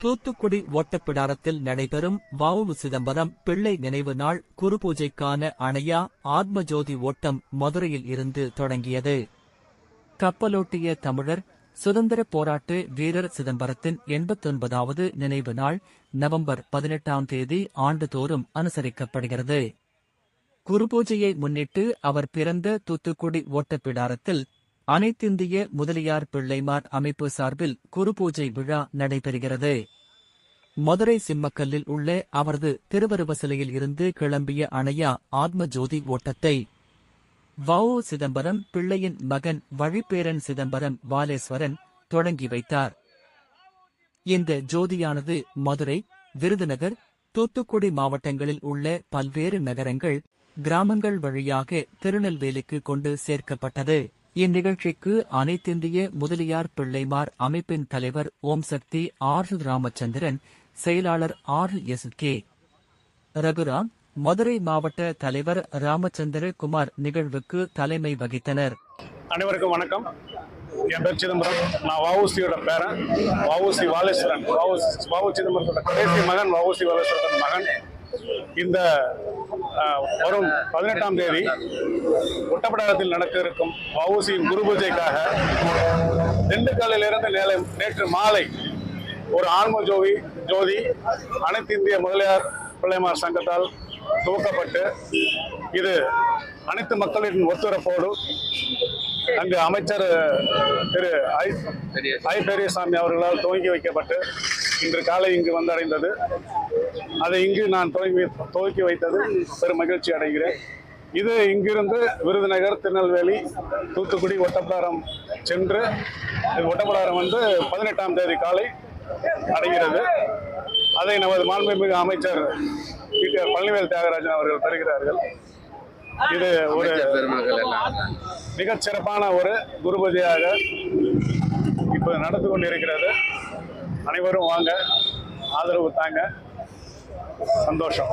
தூத்துக்குடி ஓட்டப்பிடாரத்தில் நடைபெறும் வ.உ. சிதம்பரம் பிள்ளை நினைவு நாள் குருபூஜைக்கான அணையா ஆத்மஜோதி ஓட்டம் மதுரையில் இருந்து தொடங்கியது. கப்பலோட்டிய தமிழர் சுதந்திரப் போராட்ட வீரர் சிதம்பரத்தின் 89வது நினைவு நாள் நவம்பர் 18ஆம் தேதி ஆண்டுதோறும் அனுசரிக்கப்படுகிறது. குருபூஜையை முன்னிட்டு அவர் பிறந்த தூத்துக்குடி ஓட்டப்பிடாரத்தில் அனைத்திந்திய முதலியார் பிள்ளைமார் அமைப்பு சார்பில் குருபூஜை விழா நடைபெறுகிறது. மதுரை சிம்மக்கல்லில் உள்ள அவரது திருவருவ சிலையில் இருந்து கிளம்பிய அணையா ஆத்மஜோதி ஓட்டத்தை வ.உ. சிதம்பரம் பிள்ளையின் மகன் வழிப்பேரன் சிதம்பரம் வாலேஸ்வரன் தொடங்கி வைத்தார். இந்த ஜோதியானது மதுரை, விருதுநகர், தூத்துக்குடி மாவட்டங்களில் உள்ள பல்வேறு நகரங்கள், கிராமங்கள் வழியாக திருநெல்வேலிக்கு கொண்டு சேர்க்கப்பட்டது. இந்நிகழ்ச்சிக்கு அனைத்திந்திய முதலியார் பிள்ளைமார் அமைப்பின் தலைவர் ஓம் சக்தி ஆர். ராமச்சந்திரன், செயலாளர் ஆர்.எஸ்.கே. ரகுராம், மதுரை மாவட்ட தலைவர் ராமச்சந்திர குமார் நிகழ்வுக்கு தலைமை வகித்தனர். அனைவருக்கும் வணக்கம். என் பேர் சிதம்பரம். நான் வ.உ.சியோட பேரன் வ.உ.சி. வாலேஸ்வரன். வ.உ. சிதம்பரத்தோட கடைசி மகன் வ.உ.சி. வாலேஸ்வரன் மகன். இந்த வரும் 18ஆம் தேதி ஒட்டப்பிடாரத்தில் நடக்க இருக்கும் வ.உ.சியின் குரு பூஜைக்காக திண்டுக்கல்லிலிருந்து நேற்று மாலை ஒரு ஆன்ம ஜோதி அனைத்து இந்திய முதலியார் பிள்ளைமார் சங்கத்தால் துவக்கப்பட்டு இது அனைத்து மக்களின் ஒத்துழைப்போடு அங்கு அமைச்சர் திரு ஐ. பெரியசாமி அவர்களால் துவங்கி வைக்கப்பட்டு இன்று காலை இங்கு வந்தடைந்தது. அதை இங்கு நான் துவக்கி வைத்தது பெரும் மகிழ்ச்சி அடைகிறேன். இது இங்கிருந்து விருதுநகர், திருநெல்வேலி, தூத்துக்குடி, ஒட்டப்பிடாரம் சென்று ஒட்டப்பிடாரம் 18ஆம் தேதி காலை அடைகிறது. அதை நமது மாண்புமிகு அமைச்சர் பழனிவேல் தியாகராஜன் அவர்கள் பெறுகிறார்கள். இது ஒரு மிகச் சிறப்பான ஒரு குரு பூஜையாக இப்ப நடந்து கொண்டிருக்கிறது. அனைவரும் வாங்க, ஆதரவு தாங்க. சந்தோஷம்.